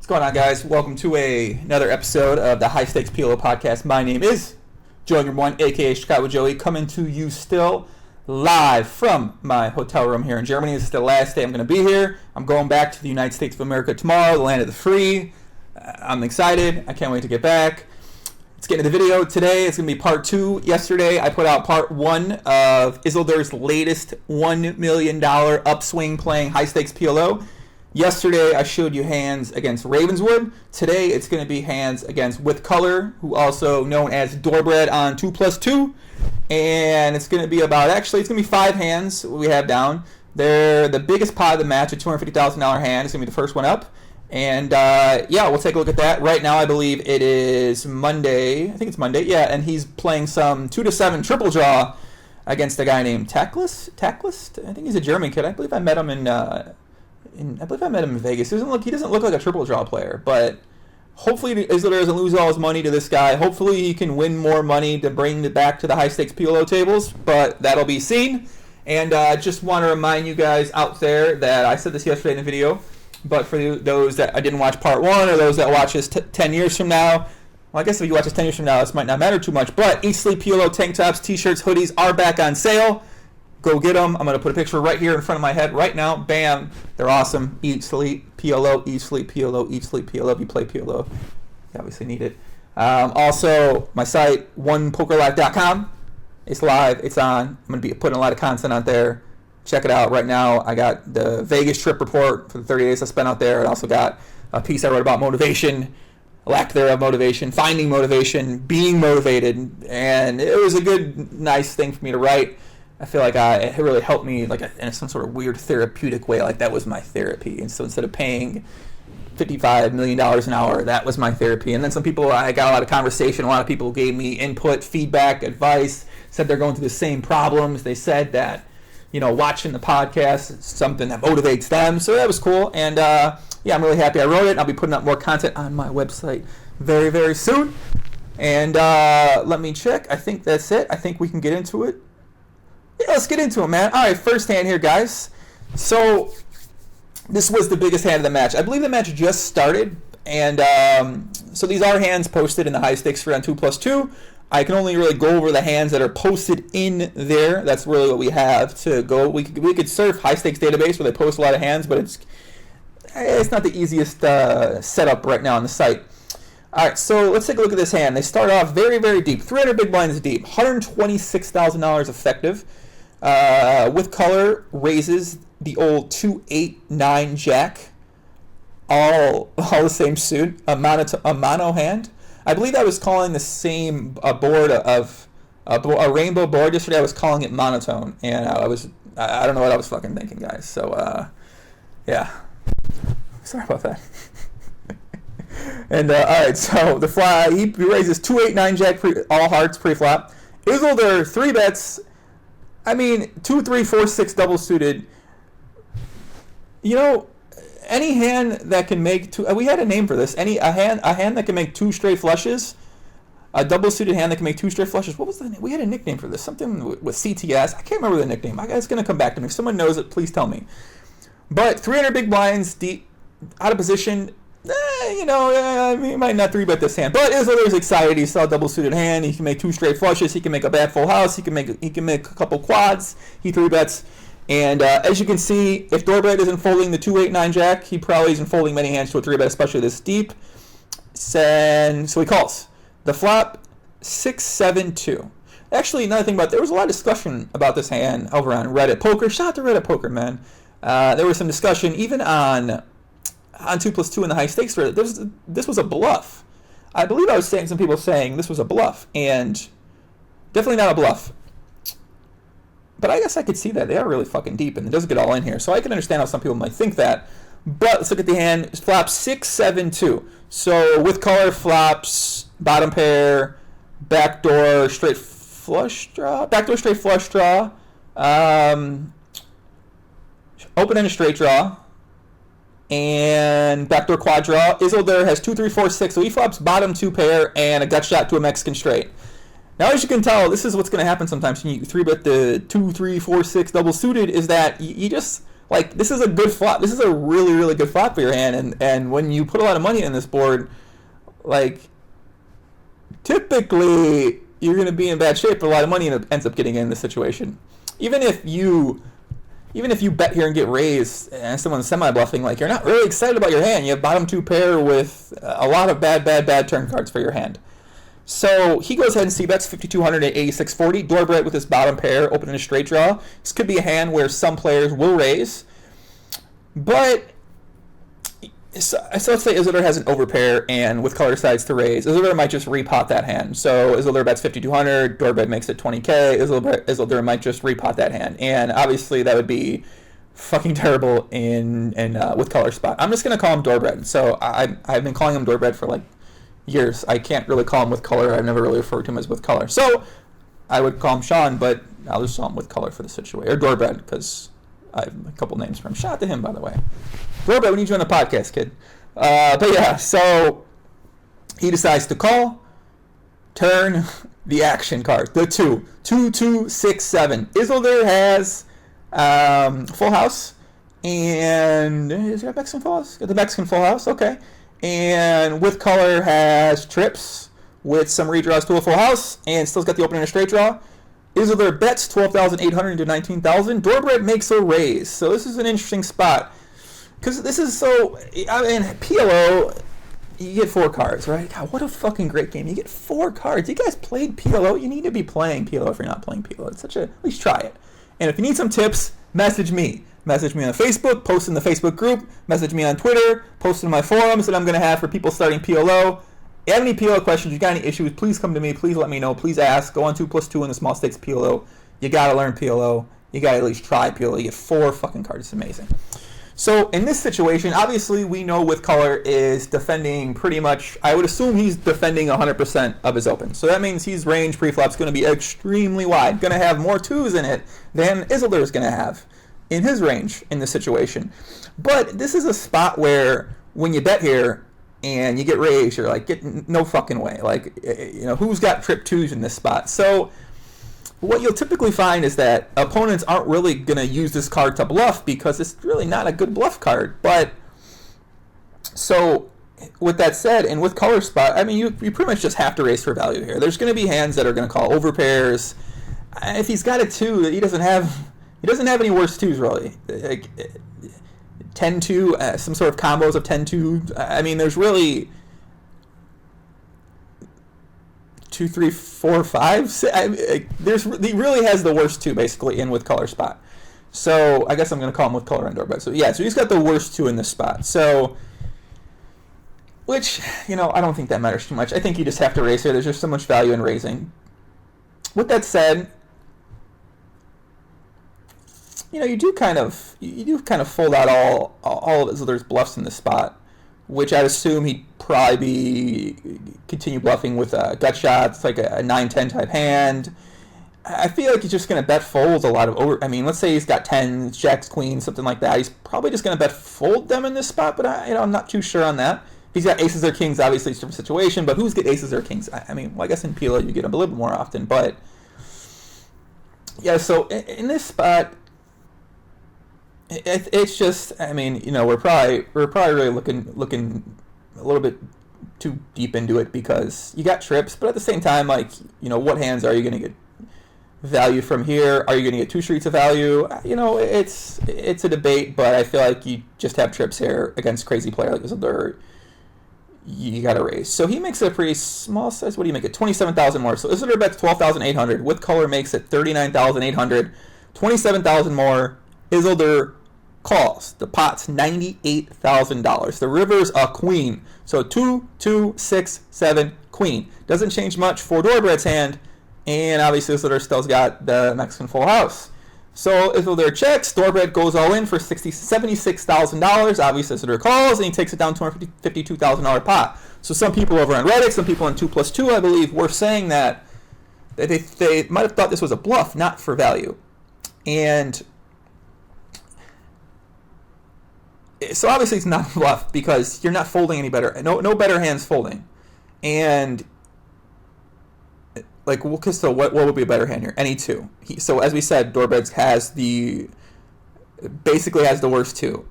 going on, guys? Welcome to another episode of the High Stakes PLO podcast. My name is Joey number 1, aka Chicago Joey, coming to you still live from my hotel room here in Germany. This is the last day I'm going to be here. I'm going back to the United States of America tomorrow, the land of the free. I'm excited. I can't wait to get back. Let's get into the video today. It's going to be part 2. Yesterday, I put out part 1 of Isildur's latest $1 million upswing playing high stakes PLO. Yesterday, I showed you hands against Ravenswood. Today, it's going to be hands against WithColor, who also known as DoorBread on 2+2. And it's going to be about, actually, it's going to be 5 hands we have down. They're the biggest pot of the match, a $250,000 hand. It's going to be the first one up. And, yeah, we'll take a look at that. Right now, I believe it is Monday. I think it's Monday. Yeah, and he's playing some 2-7 triple draw against a guy named Tacklist. I think he's a German kid. I believe I met him in Vegas. He doesn't look like a triple draw player, but hopefully Isildur doesn't lose all his money to this guy. Hopefully he can win more money to bring it back to the high stakes PLO tables, but that'll be seen. And I just want to remind you guys out there that I said this yesterday in the video, but for those that I didn't watch part 1 or those that watch this 10 years from now, well, I guess if you watch this 10 years from now, this might not matter too much, but Sleep PLO tank tops, T-shirts, hoodies are back on sale. Go get them. I'm going to put a picture right here in front of my head right now. Bam. They're awesome. Eat, sleep, PLO, eat, sleep, PLO, eat, sleep, PLO. If you play PLO, you obviously need it. Also, my site, onepokerlife.com. It's live. It's on. I'm going to be putting a lot of content out there. Check it out right now. I got the Vegas trip report for the 30 days I spent out there. I also got a piece I wrote about motivation, lack thereof motivation, finding motivation, being motivated. And it was a good, nice thing for me to write. I feel like it really helped me like in some sort of weird therapeutic way. Like that was my therapy. And so instead of paying $55 million an hour, that was my therapy. And then some people, I got a lot of conversation. A lot of people gave me input, feedback, advice, said they're going through the same problems. They said that, you know, watching the podcast is something that motivates them. So that was cool. And yeah, I'm really happy I wrote it. I'll be putting up more content on my website very, very soon. And let me check. I think that's it. I think we can get into it. Yeah, let's get into it, man. All right, first hand here, guys. So this was the biggest hand of the match. I believe the match just started, and so these are hands posted in the high stakes for on 2+2. I can only really go over the hands that are posted in there. That's really what we have to go. We could surf high stakes database where they post a lot of hands, but it's not the easiest setup right now on the site. All right, so let's take a look at this hand. They start off very, very deep, 300 big blinds deep, $126,000 effective. WithColor raises the old 2-8-9 jack, all the same suit, a mono hand. I believe I was calling the same board of a rainbow board yesterday. I was calling it monotone, and I don't know what I was fucking thinking, guys. So yeah, sorry about that. And all right, so the fly he raises 2-8-9 jack all hearts pre-flop. Isildur 3 bets. I mean, 2, 3, 4, 6 double suited. You know, any hand that can make two. We had a name for this. A hand that can make 2 straight flushes. A double suited hand that can make 2 straight flushes. What was the name? We had a nickname for this. Something with CTS. I can't remember the nickname. It's gonna come back to me. If someone knows it, please tell me. But 300 big blinds deep, out of position. You know, he might not 3-bet this hand, but Isildur's excited. He saw a double-suited hand. He can make 2 straight flushes. He can make a bad full house. He can make a couple quads. He 3-bets, and as you can see, if DoorBread isn't folding the 2-8-9 jack, he probably isn't folding many hands to a 3-bet, especially this deep. So he calls the flop 6-7-2. Actually, another thing there was a lot of discussion about this hand over on Reddit Poker. Shout out to Reddit Poker, man. There was some discussion even on 2+2 in the high stakes. This was a bluff. I believe I was saying some people saying this was a bluff, and definitely not a bluff. But I guess I could see that they are really fucking deep, and it doesn't get all in here. So I can understand how some people might think that. But let's look at the hand. It flops 6-7-2. So WithColor flops bottom pair, backdoor straight flush draw, backdoor straight flush draw, open-ended straight draw, and backdoor quad draw. Isildur has 2, 3, 4, 6, so he flops bottom 2 pair and a gut shot to a Mexican straight. Now, as you can tell, this is what's going to happen sometimes when you 3-bet the 2, 3, 4, 6 double suited, is that you just Like, this is a good flop. This is a really, really good flop for your hand. And when you put a lot of money in this board, like, typically you're going to be in bad shape for a lot of money and it ends up getting in this situation. Even if you bet here and get raised and someone's semi-bluffing, like, you're not really excited about your hand. You have bottom 2 pair with a lot of bad turn cards for your hand. So he goes ahead and c-bets 5,200 at 86.40. DoorBread with his bottom pair, opening a straight draw. This could be a hand where some players will raise. But, so let's say Isildur has an overpair and WithColor decides to raise. Isildur might just repot that hand. So Isildur bets 5,200, DoorBread makes it 20k. Isildur might just repot that hand. And obviously that would be fucking terrible in WithColor spot. I'm just going to call him DoorBread. So I've been calling him DoorBread for like years. I can't really call him WithColor. I've never really referred to him as WithColor. So I would call him Sean, but I'll just call him WithColor for the situation. Or DoorBread, because I have a couple names for him. Shout out to him, by the way. DoorBread, we need you on the podcast, kid. But yeah, so he decides to call, turn, the action card. The 2. 2, 2, 6, 7. Isildur has full house. And is there a Mexican full house? Got the Mexican full house, okay. And WithColor has trips with some redraws to a full house and still's got the opening and a straight draw. Isildur bets 12,800 into 19,000. DoorBread makes a raise. So this is an interesting spot. Because this is so... I mean, PLO, you get 4 cards, right? God, what a fucking great game. You get 4 cards. You guys played PLO? You need to be playing PLO if you're not playing PLO. It's at least try it. And if you need some tips, message me. Message me on Facebook, post in the Facebook group, message me on Twitter, post in my forums that I'm going to have for people starting PLO. If you have any PLO questions, you got any issues, please come to me. Please let me know. Please ask. Go on 2+2 in the small stakes PLO. You got to learn PLO. You got to at least try PLO. You get 4 fucking cards. It's amazing. So in this situation, obviously we know WithColor is defending pretty much, I would assume he's defending 100% of his open. So that means his range pre-flop's going to be extremely wide. Going to have more 2s in it than Isildur is going to have in his range in this situation. But this is a spot where when you bet here and you get raised, you're like, get no fucking way. Like, you know, who's got trip 2s in this spot? So what you'll typically find is that opponents aren't really going to use this card to bluff because it's really not a good bluff card. But so with that said, and with color spot, I mean, you pretty much just have to raise for value here. There's going to be hands that are going to call overpairs. If he's got a 2, he doesn't have any worse 2s really. Like 10-2, some sort of combos of 10-2. I mean, there's really 2, 3, 4, 5. He really has the worst 2 basically in WithColor spot. So I guess I'm going to call him WithColor and DoorBread. So yeah, so he's got the worst 2 in this spot. So, which, you know, I don't think that matters too much. I think you just have to raise here. There's just so much value in raising. With that said, you know, you do kind of fold out all of Isildur's bluffs in this spot, which I'd assume he'd probably continue bluffing with gut shots, like a 9-10 type hand. I feel like he's just going to bet fold a lot of over. I mean, let's say he's got 10s, jacks, queens, something like that. He's probably just going to bet fold them in this spot, but I'm not too sure on that. If he's got aces or kings, obviously it's a different situation, but who's get aces or kings? I mean, well, I guess in PLO you get them a little bit more often, but yeah, so in this spot, it's just, I mean, you know, we're probably really looking a little bit too deep into it because you got trips, but at the same time, like, you know, what hands are you going to get value from here? Are you going to get 2 streets of value? You know, it's a debate, but I feel like you just have trips here against crazy player like Isildur. You got to raise. So he makes it a pretty small size. What do you make it? 27,000 more. So Isildur bets 12,800. WithColor makes it 39,800. 27,000 more. Isildur calls. The pot's $98,000. The river's a queen. So 2, 2, 6, 7, queen. Doesn't change much for DoorBread's hand. And obviously Isildur still's got the Mexican full house. So Isildur checks. DoorBread goes all in for $76,000. Obviously Isildur calls and he takes it down to a $52,000 pot. So some people over on Reddit, some people on 2+2, I believe, were saying that they might have thought this was a bluff, not for value. And so obviously it's not a bluff because you're not folding any better. No better hands folding. And like, so what would be a better hand here? Any 2. So as we said, DoorBread has the basically has the worst two.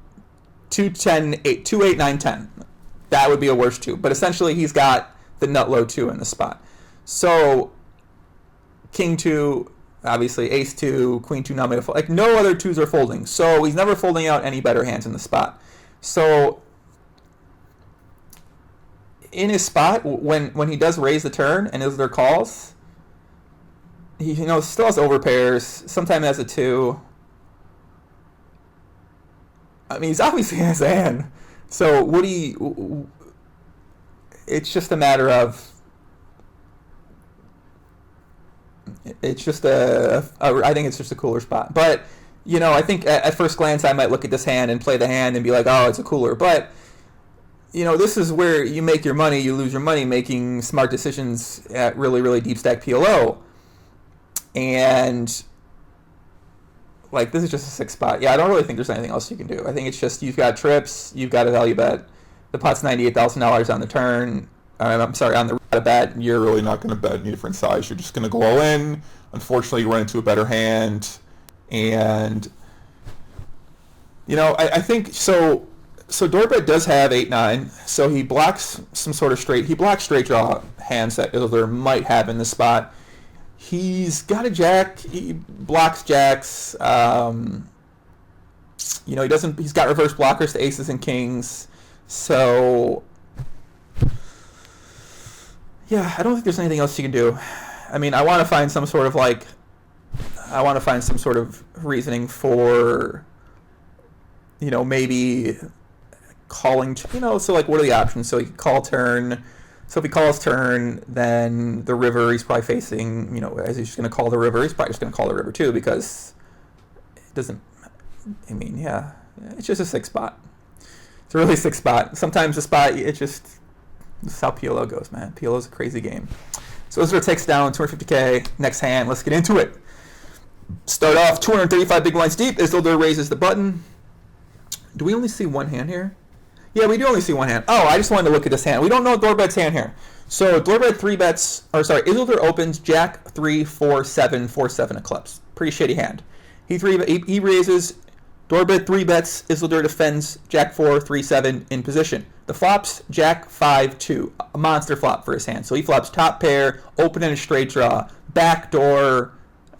2, 10, 8, 2, 8, 9, 10. That would be a worst two. But essentially, he's got the nut low two in the spot. So, king two, obviously ace two, queen two, not made a fold. Like, no other twos are folding. So, he's never folding out any better hands in the spot. So, in his spot, when he does raise the turn and Isildur calls, he still has overpairs. Sometimes has a two. I mean, he's obviously has a hand. So would he? It's just a matter of. It's just I think it's just a cooler spot. But I think at first glance I might look at this hand and play the hand and be like, oh, it's a cooler. But this is where you make your money. You lose your money making smart decisions at really, really deep stack PLO. And this is just a 6 spot. Yeah, I don't really think there's anything else you can do. I think it's just you've got trips, you've got a value bet. The pot's $98,000 on the turn. I'm sorry, on the bet. You're really not going to bet any different size. You're just going to go all in. Unfortunately, you run into a better hand. And, I think so. So DoorBread does have 8-9, so he blocks some sort of straight. He blocks straight draw hands that Isildur might have in the spot. He's got a jack. He blocks jacks. He doesn't. He's got reverse blockers to aces and kings. So yeah, I don't think there's anything else you can do. I mean, I want to find some sort of reasoning for maybe calling. So what are the options? So he can call turn. So if he calls turn, then the river he's probably facing, as he's just going to call the river, he's probably just going to call the river too because it doesn't, it's just a 6 spot. It's a really 6 spot. Sometimes the spot, this is how PLO goes, man. PLO's a crazy game. So Isildur takes down 250K. Next hand, let's get into it. Start off 235 big blinds deep. Isildur raises the button. Do we only see one hand here? Yeah, we do only see one hand. Oh, I just wanted to look at this hand. We don't know DoorBread's hand here. So DoorBread Isildur opens Jack 3, 4, 7, 4, 7 of clubs. Pretty shitty hand. He raises. DoorBread 3 bets. Isildur defends Jack 4, 3, 7 in position. The flops Jack 5, 2, a monster flop for his hand. So he flops top pair, open and a straight draw, backdoor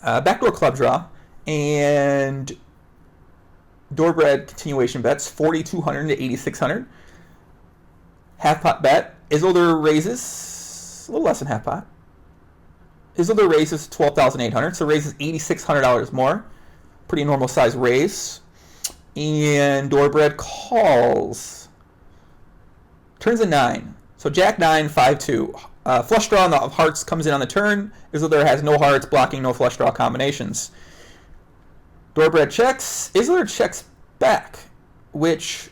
club draw, and DoorBread continuation bets 4,200 to 8,600. Half pot bet. Isildur raises a little less than half pot. Isildur raises 12,800, so raises $8,600 more. Pretty normal size raise. And DoorBread calls. Turns a 9. So Jack 9, 5, 2. Flush draw on the hearts comes in on the turn. Isildur has no hearts, blocking no flush draw combinations. DoorBread checks. Isildur checks back, which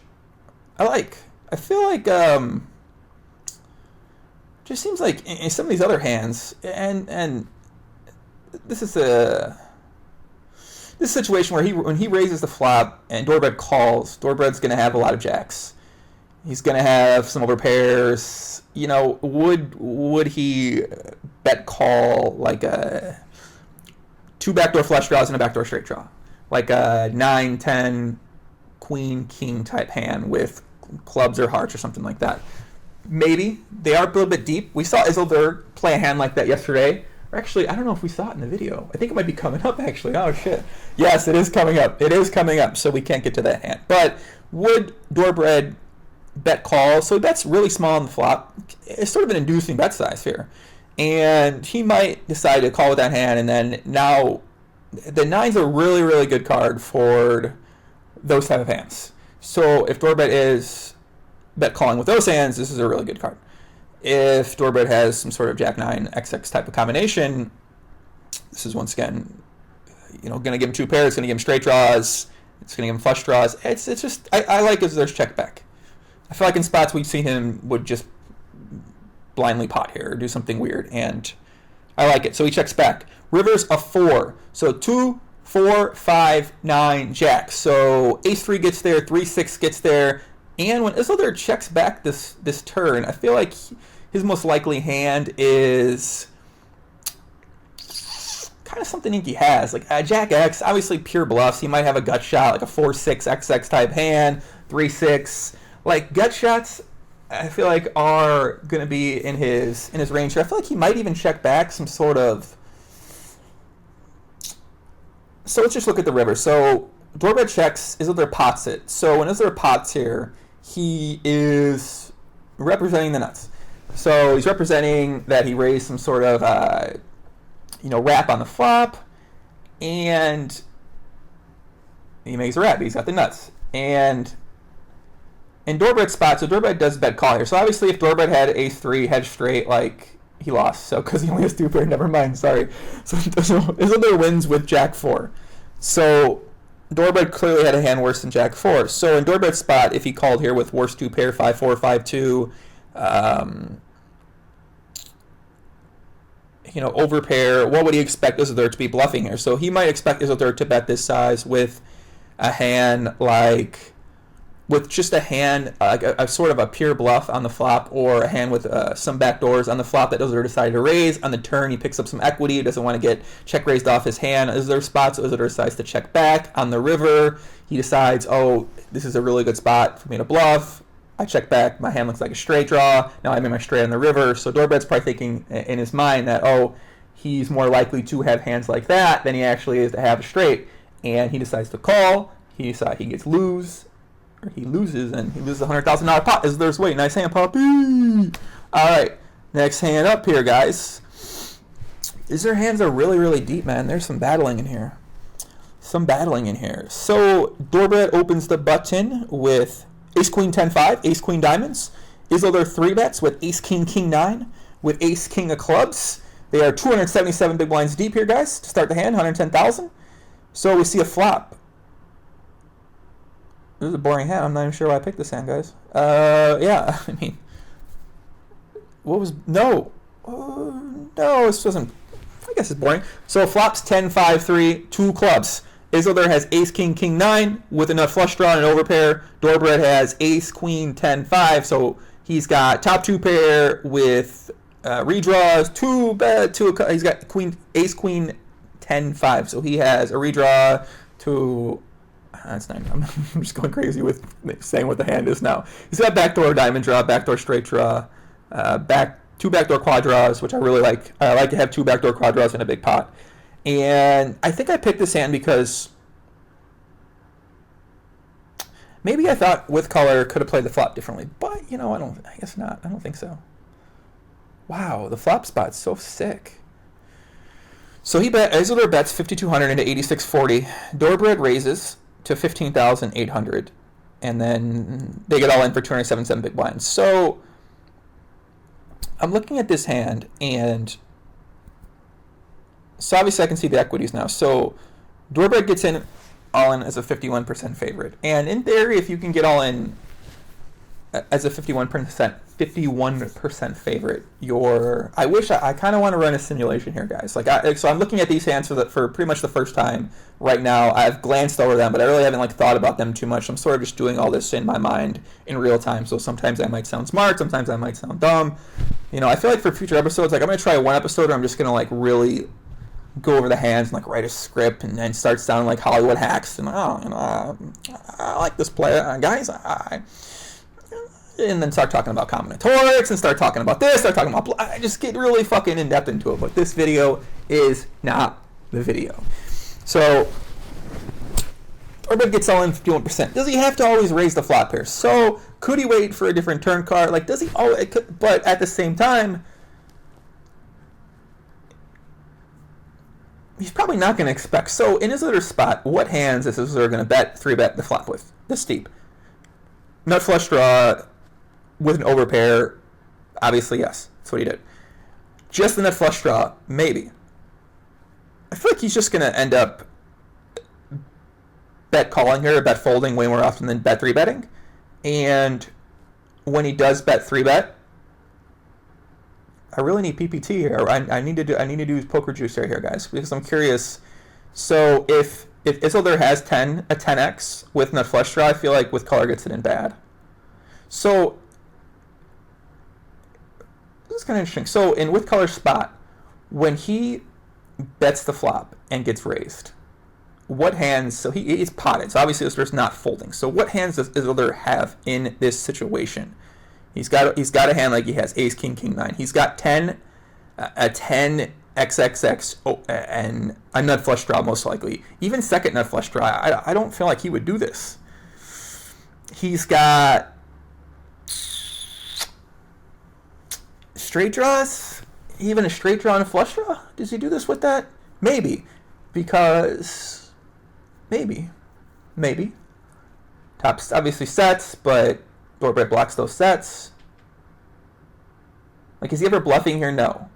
I like. I feel like just seems like in some of these other hands, and this is a situation where when he raises the flop and DoorBread calls, DoorBread's going to have a lot of jacks. He's going to have some overpairs. Would he bet call like a 2 backdoor flush draws and a backdoor straight draw? Like a 9, 10, queen, king type hand with clubs or hearts or something like that. Maybe. They are a little bit deep. We saw Isildur play a hand like that yesterday. Or actually, I don't know if we saw it in the video. I think it might be coming up, actually. Oh, shit. Yes, it is coming up. It is coming up, so we can't get to that hand. But would DoorBread bet call? So he bets really small on the flop. It's sort of an inducing bet size here. And he might decide to call with that hand, and then now the 9's a really, really good card for those type of hands. So if DoorBread is bet calling with those hands, this is a really good card. If DoorBread has some sort of Jack 9 XX type of combination, this is once again, going to give him 2 pairs. It's going to give him straight draws. It's going to give him flush draws. It's just I like Isildur's check back. I feel like in spots we've seen him would just blindly pot here or do something weird, and I like it. So he checks back. River's a 4. So 2, 4, 5, 9, Jack. So Ace 3 gets there, 3, 6 gets there. And when Isildur checks back this turn, I feel like his most likely hand is kind of something he has. Like Jack X, obviously pure bluffs. He might have a gut shot, like a 4-6 XX type hand, 3-6. Like gut shots, I feel like are going to be in his range here. I feel like he might even check back some sort of. So let's just look at the river. So DoorBread checks, Isildur pots it. So when Isildur pots here, he is representing the nuts. So he's representing that he raised some sort of, wrap on the flop, and he makes a wrap. He's got the nuts. And in DoorBread spot, so DoorBread does bet call here. So obviously if DoorBread had ace-3, hedge straight, like, he lost. So because he only has 2 pair, never mind, sorry. So Isildur wins with jack-4. So DoorBread clearly had a hand worse than jack-4. So in DoorBread spot, if he called here with worst 2 pair, 5-4, 5-2, overpair, what would he expect Isildur to be bluffing here? So he might expect Isildur to bet this size with a hand like, with just a hand, like a sort of a pure bluff on the flop, or a hand with some backdoors on the flop that Isildur decided to raise. On the turn, he picks up some equity. He doesn't want to get check raised off his hand. Isildur spots, so Isildur decides to check back. On the river, he decides, oh, this is a really good spot for me to bluff. I check back. My hand looks like a straight draw. Now I made my straight on the river. So DoorBread's probably thinking in his mind that, oh, he's more likely to have hands like that than he actually is to have a straight. And he decides to call. He decides he gets lose. Or he loses, and he loses a $100,000 pot. Isildur's way. Nice hand, Poppy. All right. Next hand up here, guys. Their hands are really, really deep, man. There's some battling in here. So DoorBread opens the button with Ace Queen 10-5, Ace Queen diamonds. Isildur 3-bets with Ace King King 9 with Ace King of clubs. They are 277 big blinds deep here, guys, to start the hand, 110,000. So we see a flop. This is a boring hand. I'm not even sure why I picked this hand, guys. Yeah, I mean, what was no, this wasn't. I guess it's boring. So flops 10-5-3, 2 clubs. Isildur has Ace King King 9 with a nut flush draw and an overpair. DoorBread has Ace Queen 10-5, so he's got top 2 pair with redraws. He's got Ace Queen 10-5, so he has a redraw to. That's not. I'm just going crazy with saying what the hand is now. He's got backdoor diamond draw, backdoor straight draw, 2 backdoor quad draws, which I really like. I like to have 2 backdoor quad draws in a big pot. And I think I picked this hand because maybe I thought WithColor could have played the flop differently, but I guess not. I don't think so. Wow, the flop spot's so sick. So Isildur bets 5,200 into 8,640. DoorBread raises to 15,800, and then they get all in for 277 big blinds. So I'm looking at this hand, and so obviously I can see the equities now. So DoorBread gets in all in as a 51% favorite, and in theory, if you can get all in as a 51% favorite, I kind of want to run a simulation here, guys. So I'm looking at these hands for pretty much the first time right now. I've glanced over them, but I really haven't thought about them too much. I'm sort of just doing all this in my mind in real time. So sometimes I might sound smart, sometimes I might sound dumb. I feel like for future episodes, I'm gonna try one episode where I'm just gonna really go over the hands and write a script and then start sounding like Hollywood hacks and I like this player, guys. And then start talking about combinatorics and start talking about this, I just get really fucking in-depth into it. But this video is not the video. So, DoorBread gets all in 51%. Does he have to always raise the flop here? So, could he wait for a different turn card? Does he always, but at the same time, he's probably not going to expect. So, in his other spot, what hands is Isildur going to 3-bet the flop with? This steep. Nut flush draw with an overpair, obviously, yes. That's what he did. Just the nut flush draw, maybe. I feel like he's just going to end up bet calling here, bet folding way more often than bet 3-betting. And when he does bet 3-bet, I really need PPT here. I need to do poker juice here, guys, because I'm curious. So if Isildur has a 10x with nut flush draw, I feel like WithColor gets it in bad. So this is kind of interesting. So in WithColor's spot, when he bets the flop and gets raised. What hands? So he's potted. So obviously Isildur's not folding. So what hands does Isildur have in this situation? He's got a hand like he has ace, king, king, 9. He's got 10, a 10 XXX, and a nut flush draw most likely. Even second nut flush draw. I don't feel like he would do this. He's got straight draws. Even a straight draw and a flush draw. Does he do this with that? Maybe, because maybe tops obviously sets, but DoorBread blocks those sets. Like, is he ever bluffing here? No.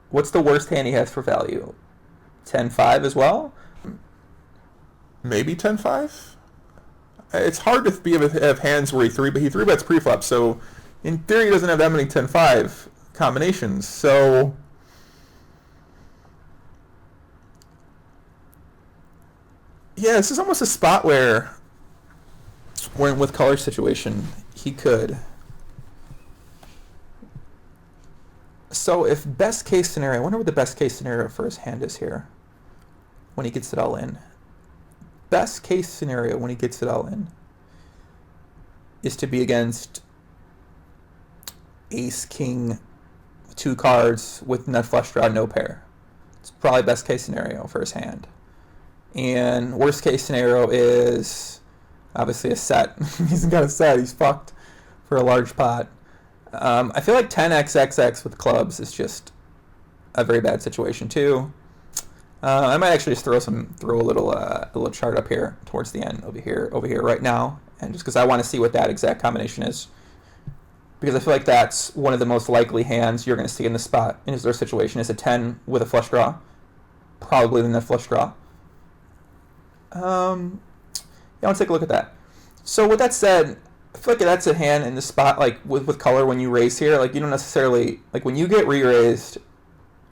What's the worst hand he has for value? 10-5 as well? Maybe 10-5? It's hard to be have hands where he 3-bets pre-flop, so in theory he doesn't have that many 10-5 combinations. So yeah, this is almost a spot where in WithColor situation he could. So if best case scenario, I wonder what the best case scenario for his hand is here when he gets it all in. Best case scenario when he gets it all in is to be against ace, king, 2 cards with nut flush draw, no pair. It's probably best case scenario for his hand. And worst case scenario is obviously a set. He's got a set. He's fucked for a large pot. I feel like 10xxx with clubs is just a very bad situation too. I might actually just throw a little chart up here towards the end over here right now, and just because I want to see what that exact combination is, because I feel like that's one of the most likely hands you're going to see in this spot in their situation is a 10 with a flush draw, probably the nut flush draw. Yeah, let's take a look at that. So with that said, I feel like that's a hand in the spot, like with color when you raise here, like you don't necessarily, like when you get re-raised,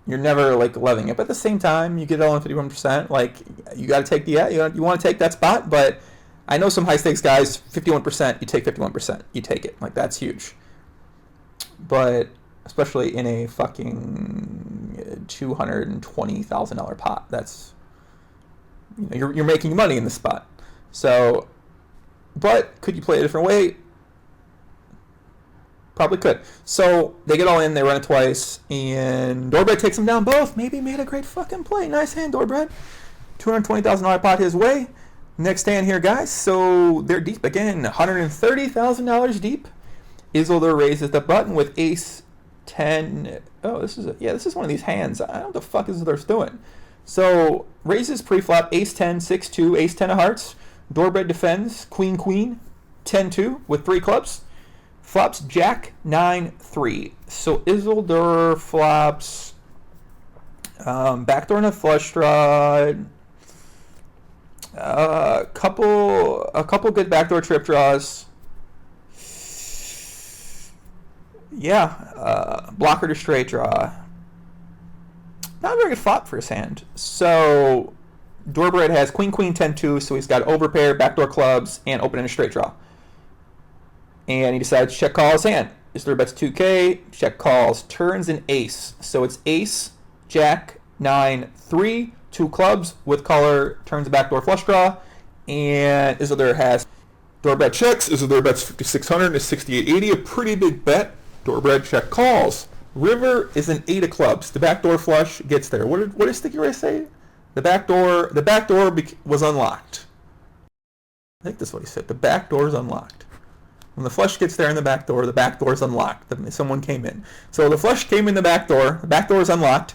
you're never like loving it. But at the same time, you get it all in 51%. Like you got to take you want to take that spot. But I know some high stakes guys, 51%, you take 51%, you take it. Like that's huge. But especially in a fucking $220,000 pot, that's, you know, you're making money in the spot. So. But could you play a different way? Probably could. So they get all in, they run it twice, and DoorBread takes them down both. Maybe made a great fucking play. Nice hand, DoorBread. $220,000 pot his way. Next hand here, guys. So they're deep again. $130,000 deep. Isildur raises the button with ace 10. Oh, this is one of these hands. I don't know what the fuck Isildur's doing. So raises pre-flop, ace 10, 6-2, ace 10 of hearts. DoorBread defends, queen, 10-2 with 3 clubs. Flops jack, 9-3. So Isildur flops backdoor and a flush draw. A couple good backdoor trip draws. Yeah, blocker to straight draw. Not a very good flop for his hand. So DoorBread has queen, 10-2, so he's got overpair, backdoor clubs, and open and a straight draw. And he decides to check call his hand. Isildur bets 2K, check calls, turns an ace. So it's ace, jack, 9-3, 2 clubs with color, turns a backdoor flush draw, and Isildur has DoorBread checks. Isildur bets 5,600 to 6,880, a pretty big bet. DoorBread check calls. River is an 8 of clubs. The backdoor flush gets there. What did Sticky Ray say? The back door was unlocked. I think that's what he said. The back door is unlocked. When the flush gets there in the back door is unlocked. Someone came in. So the flush came in the back door is unlocked,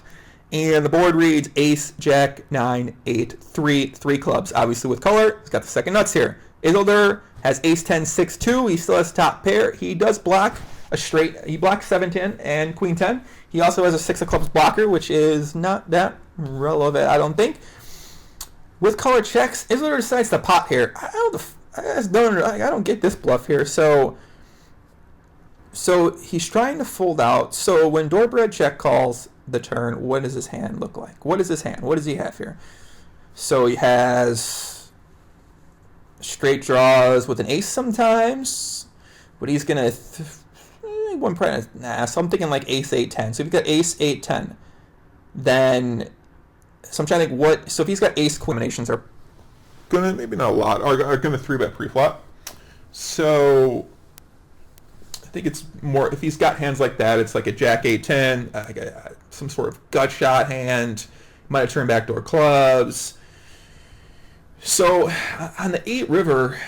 and the board reads ace, jack, 9, 8, 3 clubs. Obviously with color, he's got the second nuts here. Isildur has ace 10, 6-2. He still has top pair. He does block a straight. He blocks 7-10 and queen 10. He also has a 6 of clubs blocker, which is not that relevant, I don't think. With color checks, Isildur decides to pot here. I don't get this bluff here. So he's trying to fold out. So when DoorBread check calls the turn, what does his hand look like? What is his hand? What does he have here? So he has straight draws with an ace sometimes, but he's gonna so I'm thinking like ace 8-10. So if you've got ace 8-10, then So I'm trying to think what. So if he's got ace combinations are Gonna, maybe not a lot, are gonna 3-bet pre-flop. So I think it's more, if he's got hands like that, it's like a jack 8-10, some sort of gut shot hand, might have turned backdoor clubs. So on the 8 river,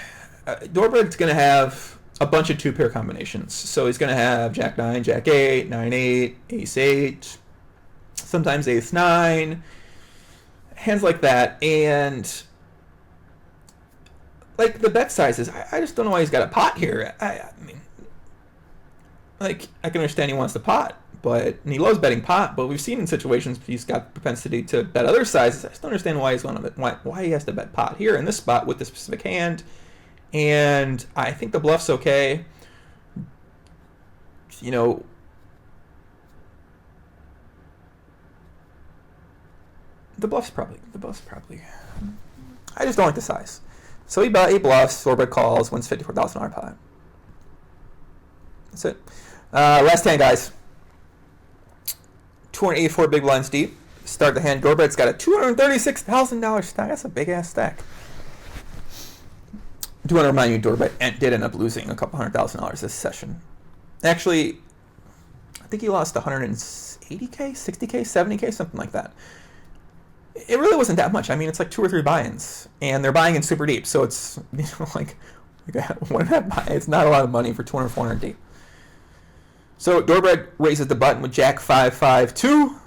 DoorBread's going to have a bunch of 2-pair combinations. So he's going to have jack 9, jack 8, 9-8, ace 8, sometimes ace 9, hands like that. And like the bet sizes, I just don't know why he's got a pot here. I mean, like, I can understand he wants the pot, and he loves betting pot, but we've seen in situations he's got propensity to bet other sizes. I just don't understand why why he has to bet pot here in this spot with this specific hand. And I think the bluff's okay. You know, the bluff's probably. I just don't like the size. So he bluffs, 4-bet calls, wins $54,000 pot. That's it. Last hand, guys. 284 big blinds deep. Start the hand. DoorBread's got a $236,000 stack. That's a big-ass stack. Do want to remind you, DoorBread did end up losing a couple $100,000 this session. Actually, I think he lost 180K, 60K, 70K, something like that. It really wasn't that much. I mean, it's like 2 or 3 buy-ins, and they're buying in super deep, so it's, you know, like 1.5 buy. It's not a lot of money for 200, 400 deep. So DoorBread raises the button with jack 5-5-2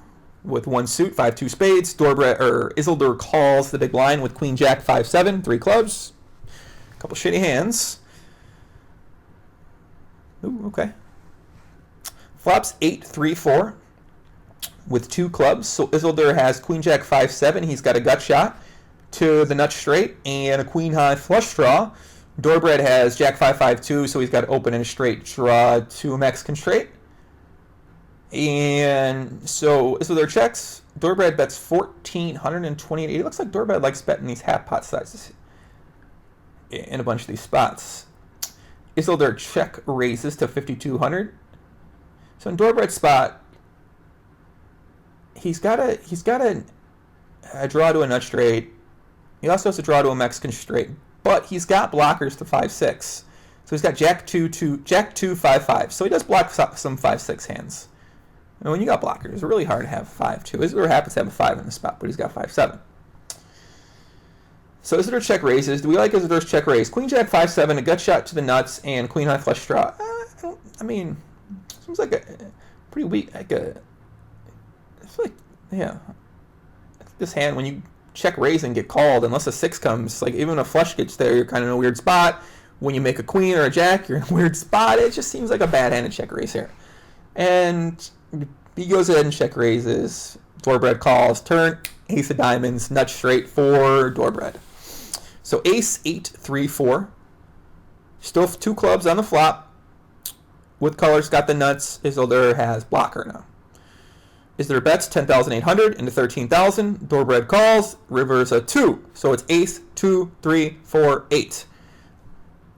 with 1 suit, 5-2 spades. Isildur calls the big blind with queen jack 5-7, 3 clubs. A couple shitty hands. Ooh, okay. Flops 8-3-4 with 2 clubs. So Isildur has queen jack 5-7. He's got a gut shot to the nut straight and a queen high flush draw. DoorBread has jack 5-5-2, so he's got open and a straight draw to a Mexican straight. And so Isildur checks. DoorBread bets 1,428. It looks like DoorBread likes betting these half pot sizes in a bunch of these spots. Isildur check raises to 5,200. So in DoorBread's spot, he's got a draw to a nut straight. He also has a draw to a Mexican straight. But he's got blockers to 5-6. So he's got jack 2, 5-5. So he does block some 5-6 hands. And when you got blockers, it's really hard to have 5-2. Isildur happens to have a 5 in the spot, but he's got 5-7. So Isildur check raises. Do we like Isildur's check raise? Queen jack 5-7, a gut shot to the nuts, and queen high flush draw. Seems like a pretty weak. I feel like, yeah. This hand, when you check raise and get called, unless a 6 comes, like even a flush gets there, you're kind of in a weird spot. When you make a queen or a jack, you're in a weird spot. It just seems like a bad hand to check raise here. And he goes ahead and check raises. DoorBread calls, turn, ace of diamonds, nut straight for DoorBread. So ace 8-3-4. Still 2 clubs on the flop. WithColor's got the nuts. Isildur has blocker now. Isildur bets 10,800 into 13,000. DoorBread calls. River's a 2. So it's ace 2, 3, 4, 8.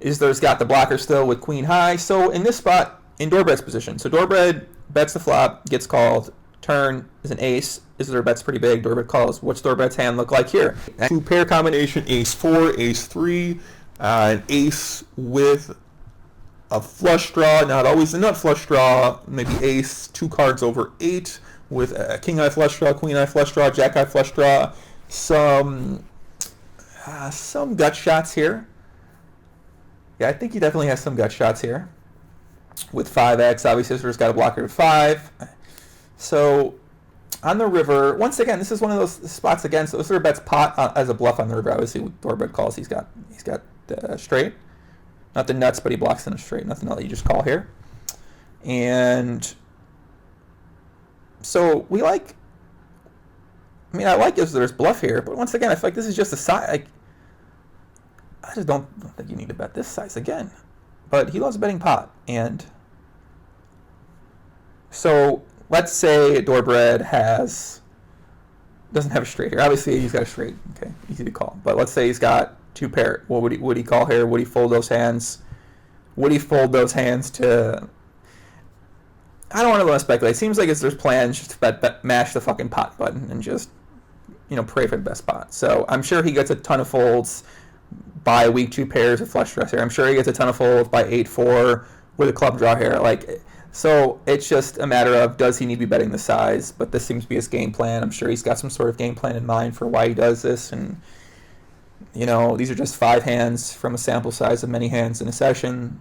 Isildur's got the blocker still with queen high. So in this spot, in DoorBread's position. So DoorBread bets the flop, gets called. Turn is an ace. Isildur bets pretty big. DoorBread calls. What's DoorBread's hand look like here? 2-pair combination, ace 4, ace 3, an ace with a flush draw, not always a nut flush draw, maybe ace 2 cards over 8 with a king high flush draw, queen high flush draw, jack high flush draw, some gut shots here. Yeah, I think he definitely has some gut shots here. With 5x, obviously Isildur's got a blocker to 5. So on the river, once again, this is one of those spots again. So Isildur bets pot as a bluff on the river. Obviously, with DoorBread calls, he's got the straight, not the nuts, but he blocks in a straight. Nothing that you just call here. And so we like. I mean, I like Isildur's bluff here, but once again, I feel like this is just a size. Like, I just don't think you need to bet this size again. But he loves betting pot, and so let's say DoorBread doesn't have a straight here. Obviously, he's got a straight. Okay, easy to call. But let's say he's got 2 pair. What would he call here? Would he fold those hands? Would he fold those hands to? I don't want to speculate. It seems like there's plans just to mash the fucking pot button and just pray for the best spot. So I'm sure he gets a ton of folds by week 2 pairs of flush draws here. I'm sure he gets a ton of folds by 8-4 with a club draw here. So it's just a matter of, does he need to be betting the size? But this seems to be his game plan. I'm sure he's got some sort of game plan in mind for why he does this. And, these are just 5 hands from a sample size of many hands in a session.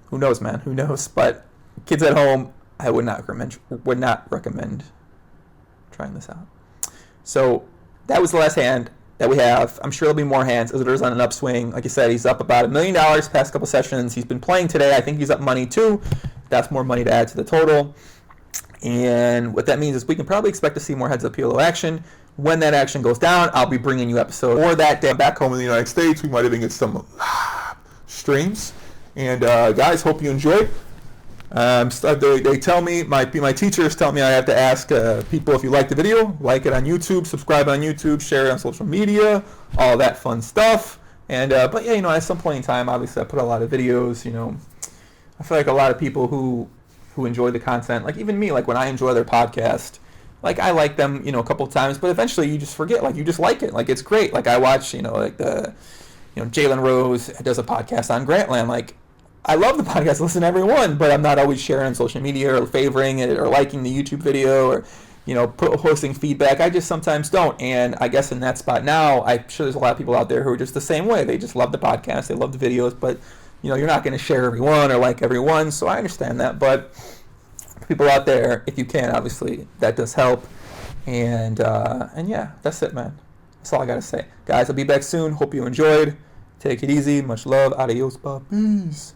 Who knows, man? Who knows? But kids at home, I would not recommend trying this out. So that was the last hand that we have. I'm sure there'll be more hands. Isildur's on an upswing. Like I said, he's up about $1 million past couple sessions. He's been playing today. I think he's up money too. That's more money to add to the total. And what that means is we can probably expect to see more heads-up PLO action. When that action goes down, I'll be bringing you episodes for that day. Back home in the United States, we might even get some streams. And guys, hope you enjoyed. They tell me, my teachers tell me I have to ask people if you like the video, like it on YouTube, subscribe on YouTube, share it on social media, all that fun stuff. And but yeah, at some point in time, obviously I put a lot of videos. I feel like a lot of people who enjoy the content, like even me, like when I enjoy their podcast, like I like them, a couple of times, but eventually you just forget, like you just like it, like it's great. Like I watch, Jalen Rose does a podcast on Grantland, like. I love the podcast, listen to everyone, but I'm not always sharing on social media or favoring it or liking the YouTube video or, posting feedback. I just sometimes don't. And I guess in that spot now, I'm sure there's a lot of people out there who are just the same way. They just love the podcast, they love the videos, but, you're not going to share everyone or like everyone. So I understand that. But people out there, if you can, obviously, that does help. And yeah, that's it, man. That's all I got to say. Guys, I'll be back soon. Hope you enjoyed. Take it easy. Much love. Adios. Peace.